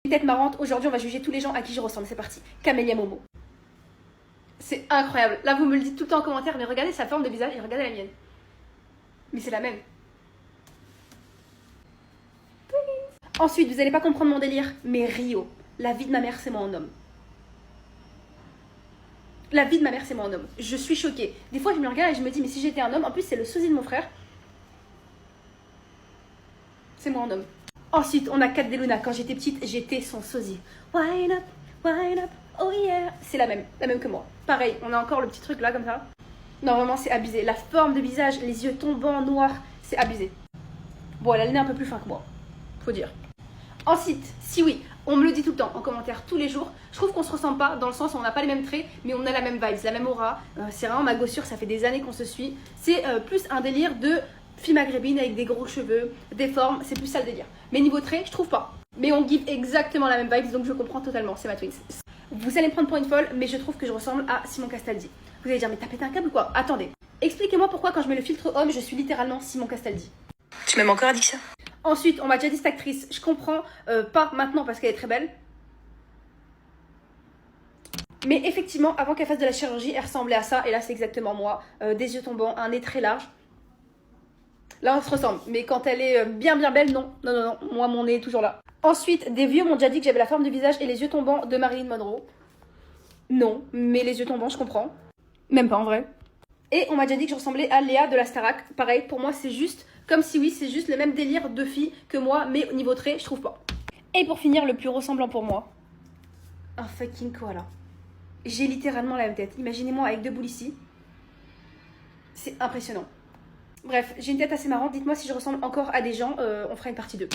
Une tête marrante, aujourd'hui on va juger tous les gens à qui je ressemble, c'est parti. Camélia Momo. C'est incroyable. Là vous me le dites tout le temps en commentaire, mais regardez sa forme de visage et regardez la mienne. Mais c'est la même. Ensuite, vous n'allez pas comprendre mon délire, mais Rio, la vie de ma mère c'est moi en homme. La vie de ma mère c'est moi en homme. Je suis choquée. Des fois je me regarde et je me dis mais si j'étais un homme, en plus c'est le sosie de mon frère. C'est moi en homme. Ensuite, on a Kat Deluna. Quand j'étais petite, j'étais son sosie. Wine up, oh yeah. C'est la même que moi. Pareil, on a encore le petit truc là comme ça. Non, vraiment, c'est abusé. La forme de visage, les yeux tombants, noirs, c'est abusé. Bon, elle a le nez un peu plus fin que moi, faut dire. Ensuite, si oui, on me le dit tout le temps en commentaire tous les jours, je trouve qu'on se ressemble pas dans le sens où on n'a pas les mêmes traits, mais on a la même vibes, la même aura. C'est vraiment ma gossure, ça fait des années qu'on se suit. C'est plus un délire de fille maghrébine avec des gros cheveux, des formes, c'est plus ça le délire. Mais niveau trait, je trouve pas. Mais on give exactement la même vibes, donc je comprends totalement, c'est ma twins. Vous allez me prendre pour une folle, mais je trouve que je ressemble à Simon Castaldi. Vous allez dire, mais t'as pété un câble ou quoi? Attendez, expliquez-moi pourquoi quand je mets le filtre homme, je suis littéralement Simon Castaldi. Tu m'aimes encore, Adixia? Ensuite, on m'a déjà dit cette actrice, je comprends pas maintenant parce qu'elle est très belle. Mais effectivement, avant qu'elle fasse de la chirurgie, elle ressemblait à ça, et là c'est exactement moi. Des yeux tombants, un nez très large. Là on se ressemble, mais quand elle est bien belle, non. Non, moi mon nez est toujours là. Ensuite, des vieux m'ont déjà dit que j'avais la forme du visage et les yeux tombants de Marilyn Monroe. Non, mais les yeux tombants, je comprends. Même pas en vrai. Et on m'a déjà dit que je ressemblais à Léa de la Starac. Pareil, pour moi c'est juste, comme si oui, c'est juste le même délire de fille que moi, mais au niveau trait, je trouve pas. Et pour finir, le plus ressemblant pour moi, un fucking koala. J'ai littéralement la même tête. Imaginez-moi avec deux boules ici. C'est impressionnant. Bref, j'ai une tête assez marrante. Dites-moi si je ressemble encore à des gens. On fera une partie 2.